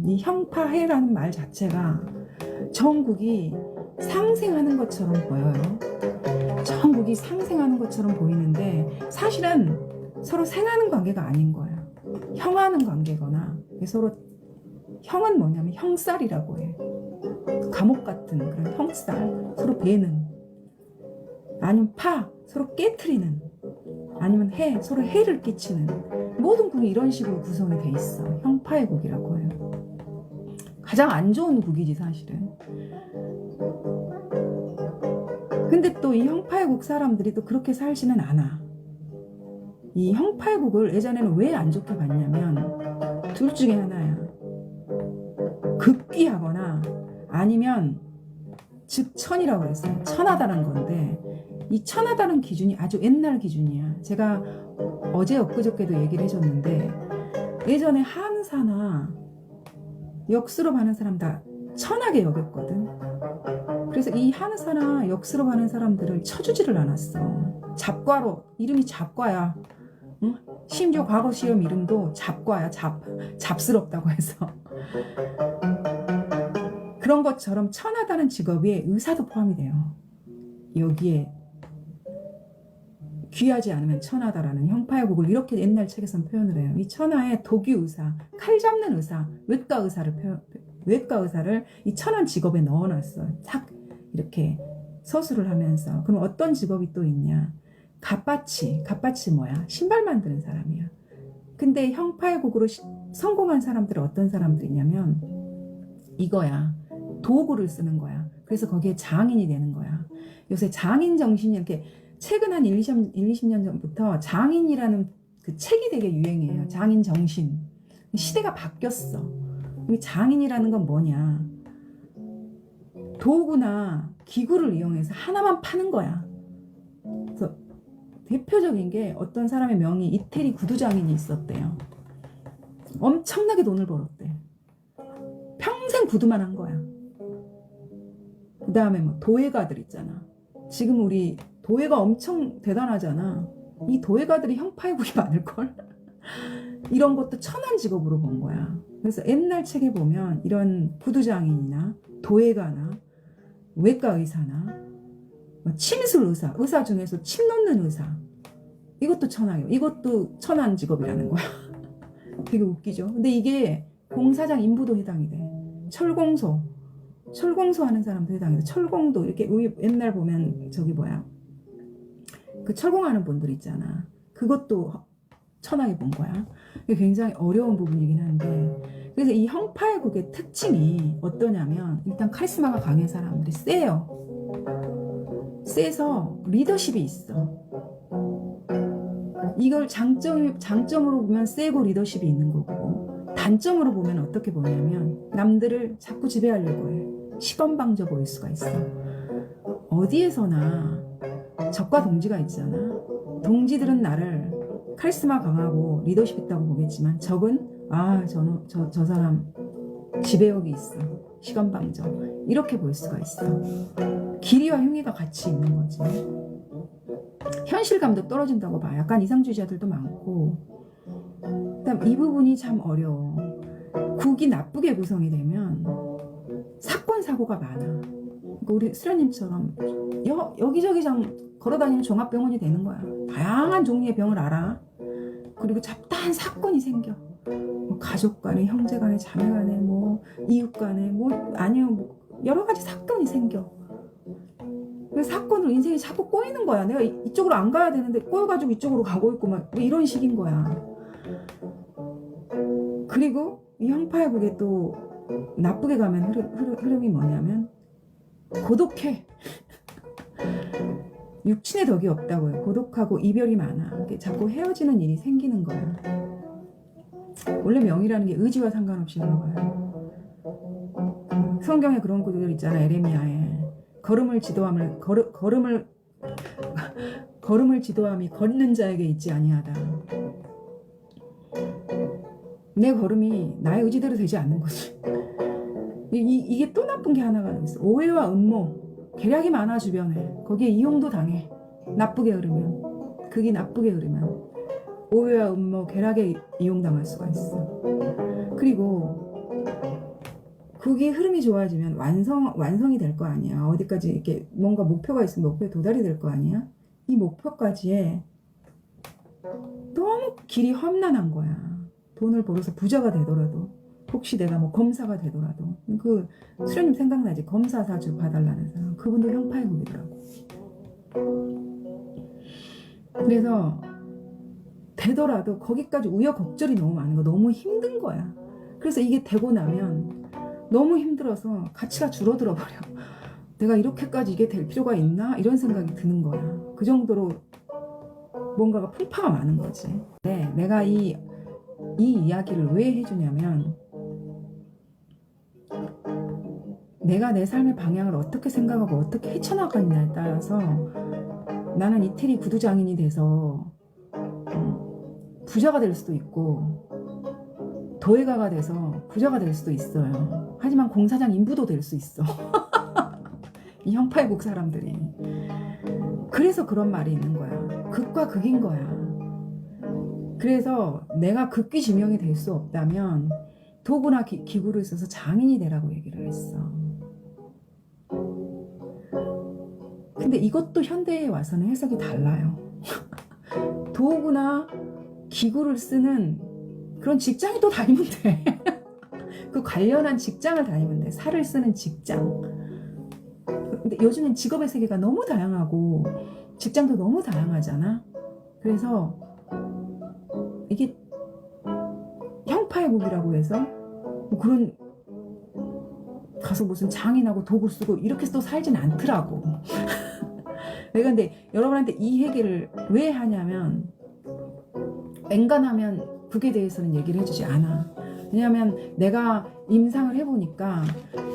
이 형파해라는 말 자체가 전국이 상생하는 것처럼 보여요. 전국이 상생하는 것처럼 보이는데 사실은 서로 생하는 관계가 아닌 거예요. 형하는 관계거나 서로. 형은 뭐냐면 형살이라고 해요. 감옥 같은 그런 형살, 서로 베는. 아니면 파, 서로 깨트리는. 아니면 해, 서로 해를 끼치는. 모든 국이 이런 식으로 구성이 돼 있어. 형파의 국이라고 해요. 가장 안 좋은 국이지 사실은. 근데 또 이 형파의 국 사람들이 또 그렇게 살지는 않아. 이 형파의 국을 예전에는 왜 안 좋게 봤냐면 둘 중에 하나야. 급기하거나 아니면 즉천이라고 그랬어요. 천하다는 건데 이 천하다는 기준이 아주 옛날 기준이야. 제가 어제 엊그저께도 얘기를 해줬는데 예전에 한사나 역수로하는 사람 다 천하게 여겼거든. 그래서 이 한사나 역수로하는 사람들을 쳐주지를 않았어. 잡과로. 이름이 잡과야. 응? 심지어 과거 시험 이름도 잡과야. 잡스럽다고 해서. 그런 것처럼 천하다는 직업에 의사도 포함이 돼요. 여기에 귀하지 않으면 천하다라는 형파의 국을 이렇게 옛날 책에서는 표현을 해요. 이 천하에 도기 의사, 칼 잡는 의사, 외과 의사를 이 천한 직업에 넣어놨어요. 탁 이렇게 서술을 하면서. 그럼 어떤 직업이 또 있냐? 갓바치 뭐야? 신발 만드는 사람이야. 근데 형파의 국으로 성공한 사람들은 어떤 사람들이냐면 이거야. 도구를 쓰는 거야. 그래서 거기에 장인이 되는 거야. 요새 장인 정신이 이렇게 최근 한 20년 전부터 장인이라는 그 책이 되게 유행해요. 장인 정신. 시대가 바뀌었어. 장인이라는 건 뭐냐? 도구나 기구를 이용해서 하나만 파는 거야. 그래서 대표적인 게 어떤 사람의 명의 이태리 구두장인이 있었대요. 엄청나게 돈을 벌었대. 평생 구두만 한 거야. 그 다음에 뭐 도예가들 있잖아. 지금 우리 도예가 엄청 대단하잖아. 이 도예가들이 형파의 국이 많을걸? 이런 것도 천한 직업으로 본 거야. 그래서 옛날 책에 보면 이런 구두장인이나 도예가나 외과 의사나 침술 의사 중에서 침 놓는 의사, 이것도 천하예요. 이것도 천한 직업이라는 거야. 되게 웃기죠. 근데 이게 공사장 인부도 해당이 돼. 철공소 하는 사람도 해당이 돼. 철공도 이렇게 우리 옛날 보면 저기 뭐야, 그 철공하는 분들 있잖아. 그것도 천하게 본 거야. 이게 굉장히 어려운 부분이긴 한데, 그래서 이 형파의 국의 특징이 어떠냐면 일단 카리스마가 강한 사람들이 세서 리더십이 있어. 이걸 장점으로 보면 세고 리더십이 있는 거고, 단점으로 보면 어떻게 보냐면 남들을 자꾸 지배하려고 해. 시건방져 보일 수가 있어. 어디에서나 적과 동지가 있잖아. 동지들은 나를 카리스마 강하고 리더십 있다고 보겠지만 적은 저 사람 지배욕이 있어. 시건방져. 이렇게 볼 수가 있어. 기리와 흉의가 같이 있는 거지. 현실감도 떨어진다고 봐. 약간 이상주의자들도 많고. 그다음 이 부분이 참 어려워. 국이 나쁘게 구성이 되면 사건 사고가 많아. 우리 수련님처럼 여기저기 걸어다니는 종합병원이 되는 거야. 다양한 종류의 병을 알아. 그리고 잡다한 사건이 생겨. 뭐 가족 간에, 형제 간에, 자매 간에, 뭐 이웃 간에, 아니면 여러 가지 사건이 생겨. 그 사건으로 인생이 자꾸 꼬이는 거야. 내가 이쪽으로 안 가야 되는데 꼬여가지고 이쪽으로 가고 있고 막 이런 식인 거야. 그리고 이 형파의 국에 또 나쁘게 가면 흐름이 뭐냐면 고독해. 육친의 덕이 없다고 해요. 고독하고 이별이 많아. 자꾸 헤어지는 일이 생기는 거야. 원래 명이라는 게 의지와 상관없이 흘러가요. 성경에 그런 구절 있잖아. 에레미야에 걸음을 지도함이 걷는 자에게 있지 아니하다. 내 걸음이 나의 의지대로 되지 않는 거지. 이게 또 나쁜 게 하나가 있어. 오해와 음모, 계략이 많아 주변에. 거기에 이용도 당해. 나쁘게 흐르면, 극이 나쁘게 흐르면 오해와 음모, 계략에 이용당할 수가 있어. 그리고 그게 흐름이 좋아지면 완성이 될 거 아니야. 어디까지 이렇게 뭔가 목표가 있으면 목표에 도달이 될 거 아니야. 이 목표까지에 너무 길이 험난한 거야. 돈을 벌어서 부자가 되더라도, 혹시 내가 뭐 검사가 되더라도, 그 수련님 생각나지? 검사 사주 봐달라는 사람. 그분도 형파의국이더라고. 그래서 되더라도 거기까지 우여곡절이 너무 많은 거, 너무 힘든 거야. 그래서 이게 되고 나면 너무 힘들어서 가치가 줄어들어 버려. 내가 이렇게까지 이게 될 필요가 있나? 이런 생각이 드는 거야. 그 정도로 뭔가가 풍파가 많은 거지. 네, 내가 이 이야기를 왜 해주냐면, 내가 내 삶의 방향을 어떻게 생각하고 어떻게 헤쳐나가느냐에 따라서 나는 이태리 구두장인이 돼서 부자가 될 수도 있고, 도예가가 돼서 부자가 될 수도 있어요. 하지만 공사장 인부도 될 수 있어. 이 형파의국 사람들이. 그래서 그런 말이 있는 거야. 극과 극인 거야. 그래서 내가 극기지명이 될 수 없다면 도구나 기구를 써서 장인이 되라고 얘기를 했어. 근데 이것도 현대에 와서는 해석이 달라요. 도구나 기구를 쓰는 그런 직장이 또 다니면 돼. 그 관련한 직장을 다니면 돼. 살을 쓰는 직장. 근데 요즘엔 직업의 세계가 너무 다양하고 직장도 너무 다양하잖아. 그래서 이게 형파의국이라고 해서 뭐 그런 가서 무슨 장인하고 도구 쓰고 이렇게 또 살진 않더라고. 내가 근데 여러분한테 이 얘기를 왜 하냐면, 앵간하면 국에 대해서는 얘기를 해주지 않아. 왜냐하면 내가 임상을 해보니까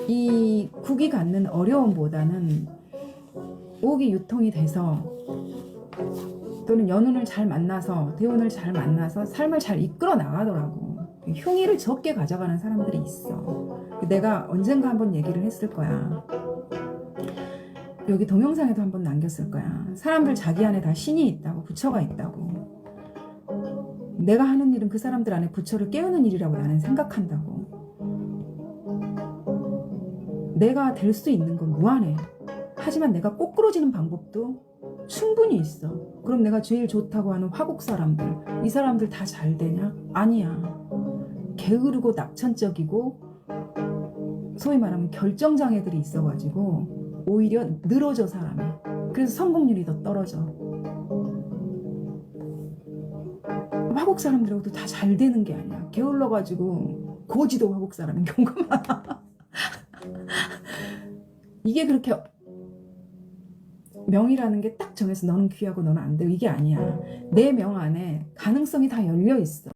이 국이 갖는 어려움보다는 옥이 유통이 돼서, 또는 연운을 잘 만나서, 대운을 잘 만나서 삶을 잘 이끌어 나가더라고. 흉의를 적게 가져가는 사람들이 있어. 내가 언젠가 한번 얘기를 했을 거야. 여기 동영상에도 한번 남겼을 거야. 사람들 자기 안에 다 신이 있다고, 부처가 있다고. 내가 하는 일은 그 사람들 안에 부처를 깨우는 일이라고 나는 생각한다고. 내가 될 수 있는 건 무한해. 하지만 내가 꼬꾸러지는 방법도 충분히 있어. 그럼 내가 제일 좋다고 하는 화국 사람들, 이 사람들 다 잘 되냐? 아니야. 게으르고 낙천적이고 소위 말하면 결정장애들이 있어가지고 오히려 늘어져, 사람이. 그래서 성공률이 더 떨어져. 화국 사람들하고도 다 잘 되는 게 아니야. 게을러가지고 고지도 화국 사람인 경우가 많아. 이게 그렇게 명이라는 게 딱 정해서 너는 귀하고 너는 안 돼, 이게 아니야. 내 명 안에 가능성이 다 열려 있어.